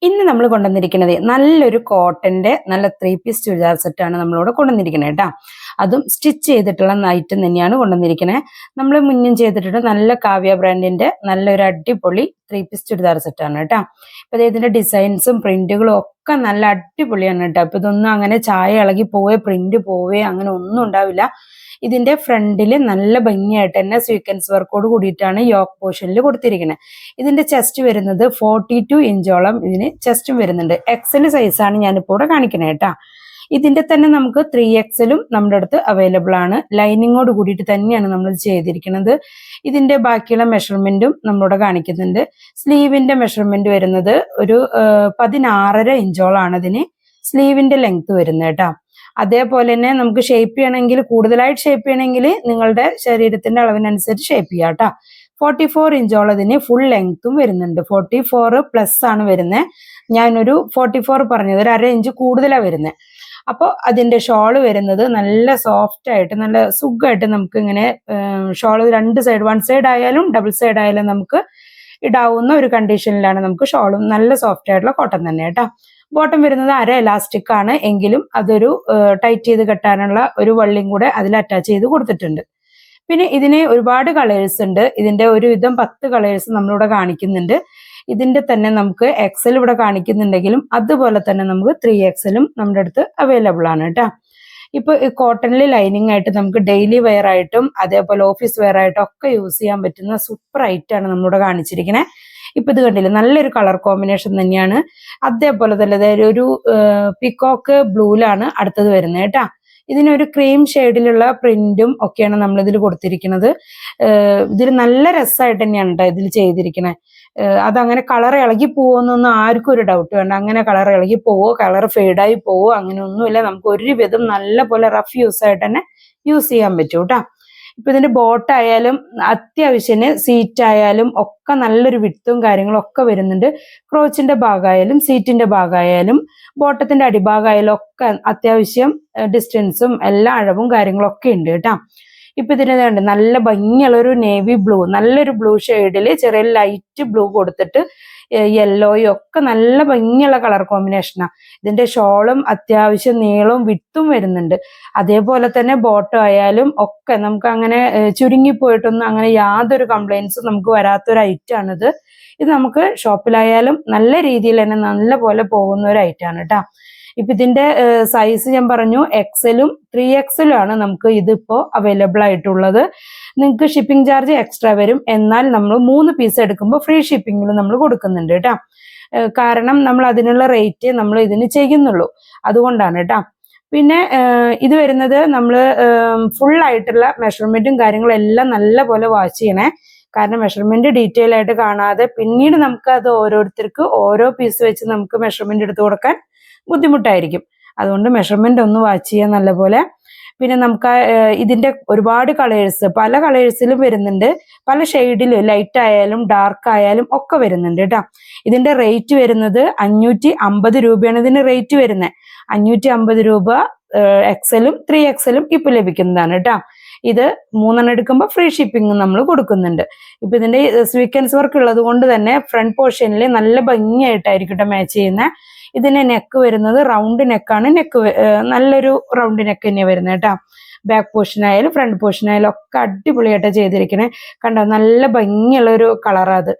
ഇന്ന് നമ്മൾ കൊണ്ടുവന്നിരിക്കുന്നത് നല്ലൊരു കോട്ടന്റെ നല്ല 3 പീസ് ചുരിദാർ സെറ്റാണ് നമ്മളിവിടെ കൊണ്ടുവന്നിരിക്കുന്നത് കേട്ടോ. അതും സ്റ്റിച്ച് ചെയ്തിട്ടുള്ള ഐറ്റം തന്നെയാണ് കൊണ്ടുവന്നിരിക്കുന്നത്. നമ്മൾ മുന്നും ചെയ്തിട്ടുണ്ട് നല്ല കാവ്യ ബ്രാൻഡിന്റെ നല്ലൊരു അടിപൊളി 3 പീസ് ചുരിദാർ സെറ്റാണ് കേട്ടോ. അപ്പൊ ഇതിന്റെ ഡിസൈൻസും പ്രിന്റുകളും ഒക്കെ നല്ല അടിപൊളിയാണ് കേട്ടോ. അപ്പൊ ഇതൊന്നും അങ്ങനെ ചായ ഇളകി പോവേ പ്രിന്റ് പോവേ അങ്ങനെ ഒന്നും ഉണ്ടാവില്ല. ഇതിന്റെ ഫ്രണ്ടിൽ നല്ല ഭംഗിയായിട്ട് തന്നെ സ്വീക്വൻസ് വർക്കോട് കൂടിയിട്ടാണ് യോക്ക് പോർഷനിൽ കൊടുത്തിരിക്കുന്നത്. ഇതിന്റെ ചെസ്റ്റ് വരുന്നത് 42 ഇഞ്ചോളം ഇതിന് ചെസ്റ്റും വരുന്നുണ്ട്. എക്സൽ സൈസാണ് ഞാനിപ്പോൾ ഇവിടെ കാണിക്കുന്നത് കേട്ടോ. ഇതിന്റെ തന്നെ നമുക്ക് 3XL നമ്മുടെ അടുത്ത് അവൈലബിൾ ആണ്. ലൈനിങ്ങോട് കൂടിയിട്ട് തന്നെയാണ് നമ്മൾ ചെയ്തിരിക്കുന്നത്. ഇതിന്റെ ബാക്കിയുള്ള മെഷർമെന്റും നമ്മളിവിടെ കാണിക്കുന്നുണ്ട്. സ്ലീവിന്റെ മെഷർമെന്റ് വരുന്നത് ഒരു 16.5 ഇഞ്ചോളാണ് ഇതിന് സ്ലീവിന്റെ ലെങ്ത് വരുന്നത് കേട്ടോ. അതേപോലെ തന്നെ നമുക്ക് ഷേപ്പ് ചെയ്യണമെങ്കിൽ കൂടുതലായിട്ട് ഷേപ്പ് ചെയ്യണമെങ്കിൽ നിങ്ങളുടെ ശരീരത്തിന്റെ അളവിനനുസരിച്ച് ഷേപ്പ് ചെയ്യാം കേട്ടോ. 44 ഇഞ്ചോളതിന് ഫുൾ ലെങ്ത്തും വരുന്നുണ്ട്. 44+ ആണ് വരുന്നത്. ഞാനൊരു 44 പറഞ്ഞത് ഒരു 1/2 ഇഞ്ച് കൂടുതലാണ് വരുന്നത്. അപ്പോൾ അതിന്റെ ഷോള് വരുന്നത് നല്ല സോഫ്റ്റ് ആയിട്ട് നല്ല സുഖമായിട്ട് നമുക്ക് ഇങ്ങനെ ഷോള് 2 സൈഡ് 1 സൈഡ് ആയാലും ഡബിൾ സൈഡ് ആയാലും നമുക്ക് ഇടാവുന്ന ഒരു കണ്ടീഷനിലാണ് നമുക്ക് ഷോളും നല്ല സോഫ്റ്റ് ആയിട്ടുള്ള കോട്ടൺ തന്നെ കേട്ടോ. ബോട്ടം വരുന്നത് 1/2 ഇലാസ്റ്റിക് ആണ് എങ്കിലും അതൊരു ടൈറ്റ് ചെയ്ത് കെട്ടാനുള്ള ഒരു വള്ളിയും കൂടെ അതിൽ അറ്റാച്ച് ചെയ്ത് കൊടുത്തിട്ടുണ്ട്. പിന്നെ ഇതിന് ഒരുപാട് കളേഴ്സ് ഉണ്ട്. ഇതിന്റെ ഒരുവിധം 10 കളേഴ്സ് നമ്മളിവിടെ കാണിക്കുന്നുണ്ട്. ഇതിന്റെ തന്നെ നമുക്ക് എക്സൽ ഇവിടെ കാണിക്കുന്നുണ്ടെങ്കിലും അതുപോലെ തന്നെ നമുക്ക് 3XL നമ്മുടെ അടുത്ത് അവൈലബിൾ ആണ് കേട്ടോ. ഇപ്പൊ കോട്ടണിൽ ലൈനിങ് ആയിട്ട് നമുക്ക് ഡെയിലി വെയർ ആയിട്ടും അതേപോലെ ഓഫീസ് വെയർ ആയിട്ടും ഒക്കെ യൂസ് ചെയ്യാൻ പറ്റുന്ന സൂപ്പർ ഐറ്റാണ് നമ്മളിവിടെ കാണിച്ചിരിക്കുന്നത്. ഇപ്പൊ ഇത് കണ്ടില്ലേ, നല്ലൊരു കളർ കോമ്പിനേഷൻ തന്നെയാണ്. അതേപോലെ തന്നെ ഒരു പിക്കോക്ക് ബ്ലൂലാണ് അടുത്തത് വരുന്നത് കേട്ടോ. ഇതിനൊരു ക്രീം ഷെയ്ഡിലുള്ള പ്രിന്റും ഒക്കെയാണ് നമ്മൾ ഇതിൽ കൊടുത്തിരിക്കുന്നത്. ഇതിൽ നല്ല രസമായിട്ട് തന്നെയാണ് കേട്ടോ ഇതിൽ ചെയ്തിരിക്കുന്നത്. അതങ്ങനെ കളർ ഇളകി പോവോന്നൊന്നും ആർക്കും ഒരു ഡൗട്ട് വേണ്ട. അങ്ങനെ കളർ ഇളകി പോവോ കളർ ഫെയ്ഡായി പോവോ അങ്ങനെ ഒന്നുമില്ല. നമുക്ക് ഒരുവിധം നല്ല പോലെ റഫ് യൂസ് ആയിട്ട് തന്നെ യൂസ് ചെയ്യാൻ പറ്റും കേട്ടോ. ഇപ്പൊ ഇതിന്റെ ബോട്ടായാലും അത്യാവശ്യത്തിന് സീറ്റ് ആയാലും ഒക്കെ നല്ലൊരു വിട്ടും കാര്യങ്ങളും ഒക്കെ വരുന്നുണ്ട്. ക്രോച്ചിന്റെ ഭാഗമായാലും സീറ്റിന്റെ ഭാഗമായാലും ബോട്ടത്തിന്റെ അടിഭാഗമായാലും ഒക്കെ അത്യാവശ്യം ഡിസ്റ്റൻസും എല്ലാ അഴവും കാര്യങ്ങളും ഒക്കെ ഉണ്ട് കേട്ടോ. ഇപ്പൊ ഇതിന് നല്ല ഭംഗിയുള്ള ഒരു നേവി ബ്ലൂ, നല്ലൊരു ബ്ലൂ ഷെയ്ഡില് ചെറിയ ലൈറ്റ് ബ്ലൂ കൊടുത്തിട്ട് യെല്ലോയും ഒക്കെ നല്ല ഭംഗിയുള്ള കളർ കോമ്പിനേഷനാണ്. ഇതിന്റെ ഷോളും അത്യാവശ്യം നീളവും വിട്ടും വരുന്നുണ്ട്. അതേപോലെ തന്നെ ബോട്ടം ആയാലും ഒക്കെ നമുക്ക് അങ്ങനെ ചുരുങ്ങിപ്പോയിട്ടൊന്നും അങ്ങനെ യാതൊരു കംപ്ലൈൻസും നമുക്ക് വരാത്തൊരു ഐറ്റാണിത്. ഇത് നമുക്ക് ഷോപ്പിലായാലും നല്ല രീതിയിൽ തന്നെ നല്ല പോലെ പോകുന്ന ഒരു ഐറ്റാണ് കേട്ടോ. ഇപ്പൊ ഇതിന്റെ സൈസ് ഞാൻ പറഞ്ഞു എക്സലും 3XL ആണ് നമുക്ക് ഇതിപ്പോ അവൈലബിൾ ആയിട്ടുള്ളത്. നിങ്ങൾക്ക് ഷിപ്പിംഗ് ചാർജ് എക്സ്ട്രാ വരും. എന്നാൽ നമ്മൾ 3 പീസ് എടുക്കുമ്പോൾ ഫ്രീ ഷിപ്പിംഗിൽ നമ്മൾ കൊടുക്കുന്നുണ്ട് കേട്ടോ. കാരണം നമ്മൾ അതിനുള്ള റേറ്റ് നമ്മൾ ഇതിന് ചെയ്യുന്നുള്ളൂ, അതുകൊണ്ടാണ് കേട്ടോ. പിന്നെ ഇത് വരുന്നത് നമ്മൾ ഫുൾ ആയിട്ടുള്ള മെഷർമെന്റും കാര്യങ്ങളും എല്ലാം നല്ല പോലെ വാച്ച് ചെയ്യണേ. കാരണം മെഷർമെന്റ് ഡീറ്റെയിൽ ആയിട്ട് കാണാതെ പിന്നീട് നമുക്ക് അത് ഓരോരുത്തർക്ക് ഓരോ പീസ് വെച്ച് നമുക്ക് മെഷർമെന്റ് എടുത്തു കൊടുക്കാൻ ബുദ്ധിമുട്ടായിരിക്കും. അതുകൊണ്ട് മെഷർമെന്റ് ഒന്ന് വാച്ച് ചെയ്യാൻ നല്ലപോലെ. പിന്നെ നമുക്ക് ഇതിന്റെ ഒരുപാട് കളേഴ്സ് പല കളേഴ്സിലും വരുന്നുണ്ട്. പല ഷെയ്ഡിലും ലൈറ്റ് ആയാലും ഡാർക്ക് ആയാലും ഒക്കെ വരുന്നുണ്ട് കേട്ടോ. ഇതിന്റെ റേറ്റ് വരുന്നത് 550 രൂപയാണ് ഇതിന് റേറ്റ് വരുന്നത്. 550 രൂപ എക്സലും 3XL ഇപ്പൊ ലഭിക്കുന്നതാണ് കേട്ടോ. ഇത് 3 എടുക്കുമ്പോൾ ഫ്രീ ഷിപ്പിംഗ് നമ്മൾ കൊടുക്കുന്നുണ്ട്. ഇപ്പൊ ഇതിന്റെ സ്വീക്വൻസ് വർക്ക് ഉള്ളത് കൊണ്ട് തന്നെ ഫ്രണ്ട് പോർഷനിൽ നല്ല ഭംഗിയായിട്ടായിരിക്കും മാച്ച് ചെയ്യുന്നത്. ഇതിന്റെ നെക്ക് വരുന്നത് റൗണ്ട് നെക്കാണ്. നല്ലൊരു റൗണ്ട് നെക്ക് തന്നെയാണ് വരുന്നത് കേട്ടോ. ബാക്ക് പോർഷൻ ആയാലും ഫ്രണ്ട് പോർഷൻ ആയാലും ഒക്കെ അടിപൊളിയായിട്ടാണ് ചെയ്തിരിക്കണേ. കണ്ടോ, നല്ല ഭംഗിയുള്ള ഒരു കളറാണ് അത്.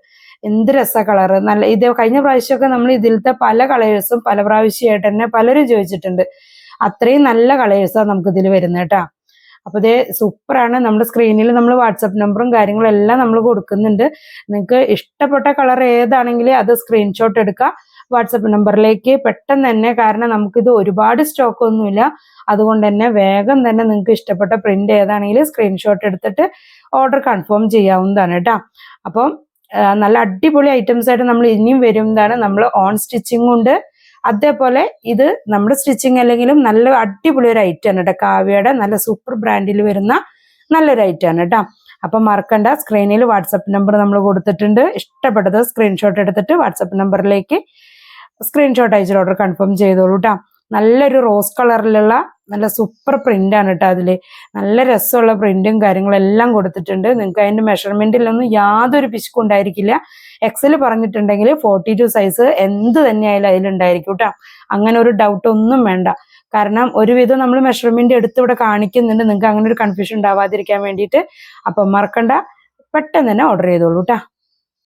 എന്ത് രസ കളറ്. നല്ല ഇത് കഴിഞ്ഞ പ്രാവശ്യമൊക്കെ നമ്മൾ ഇതിലത്തെ പല കളേഴ്സും പല പ്രാവശ്യമായിട്ട് തന്നെ പലരും ചോദിച്ചിട്ടുണ്ട്. അത്രയും നല്ല കളേഴ്സാണ് നമുക്ക് ഇതിൽ വരുന്നത് കേട്ടോ. അപ്പൊ ഇത് സൂപ്പറാണ്. നമ്മുടെ സ്ക്രീനിൽ നമ്മൾ വാട്സപ്പ് നമ്പറും കാര്യങ്ങളും എല്ലാം നമ്മൾ കൊടുക്കുന്നുണ്ട്. നിങ്ങൾക്ക് ഇഷ്ടപ്പെട്ട കളർ ഏതാണെങ്കിലും അത് സ്ക്രീൻഷോട്ട് എടുക്കുക വാട്സപ്പ് നമ്പറിലേക്ക് പെട്ടെന്ന് തന്നെ. കാരണം നമുക്കിത് ഒരുപാട് സ്റ്റോക്ക് ഒന്നുമില്ല. അതുകൊണ്ട് തന്നെ വേഗം തന്നെ നിങ്ങൾക്ക് ഇഷ്ടപ്പെട്ട പ്രിന്റ് ഏതാണെങ്കിലും സ്ക്രീൻഷോട്ട് എടുത്തിട്ട് ഓർഡർ കൺഫേം ചെയ്യാവുന്നതാണ് കേട്ടോ. അപ്പം നല്ല അടിപൊളി ഐറ്റംസ് ആയിട്ട് നമ്മൾ ഇനിയും വരുന്നതാണ്. നമ്മൾ ഓൺ സ്റ്റിച്ചിങ് ഉണ്ട്. അതേപോലെ ഇത് നമ്മുടെ സ്റ്റിച്ചിങ് അല്ലെങ്കിലും നല്ല അടിപൊളി ഒരു ഐറ്റാണ് കേട്ടോ. കാവ്യയുടെ നല്ല സൂപ്പർ ബ്രാൻഡിൽ വരുന്ന നല്ലൊരു ഐറ്റാണ് കേട്ടോ. അപ്പൊ മറക്കണ്ട, സ്ക്രീനിൽ വാട്സപ്പ് നമ്പർ നമ്മൾ കൊടുത്തിട്ടുണ്ട്. ഇഷ്ടപ്പെട്ടത് സ്ക്രീൻഷോട്ട് എടുത്തിട്ട് വാട്സപ്പ് നമ്പറിലേക്ക് സ്ക്രീൻഷോട്ട് അയച്ചിട്ട് ഓർഡർ കൺഫേം ചെയ്തോളൂ കേട്ടോ. നല്ലൊരു റോസ് കളറിലുള്ള നല്ല സൂപ്പർ പ്രിന്റ് ആണ് കേട്ടോ. അതില് നല്ല രസമുള്ള പ്രിന്റും കാര്യങ്ങളും എല്ലാം കൊടുത്തിട്ടുണ്ട്. നിങ്ങൾക്ക് അതിന്റെ മെഷർമെന്റിലൊന്നും യാതൊരു പിശുക്കും ഉണ്ടായിരിക്കില്ല. എക്സൽ പറഞ്ഞിട്ടുണ്ടെങ്കിൽ 42 സൈസ് എന്ത് തന്നെയായാലും അതിലുണ്ടായിരിക്കും കേട്ടോ. അങ്ങനെ ഒരു ഡൗട്ട് ഒന്നും വേണ്ട. കാരണം ഒരുവിധം നമ്മൾ മെഷർമെന്റ് എടുത്ത് ഇവിടെ കാണിക്കുന്നുണ്ട്, നിങ്ങൾക്ക് അങ്ങനെ ഒരു കൺഫ്യൂഷൻ ഉണ്ടാവാതിരിക്കാൻ വേണ്ടിയിട്ട്. അപ്പം മറക്കണ്ട, പെട്ടെന്ന് തന്നെ ഓർഡർ ചെയ്തോളൂ കേട്ടോ.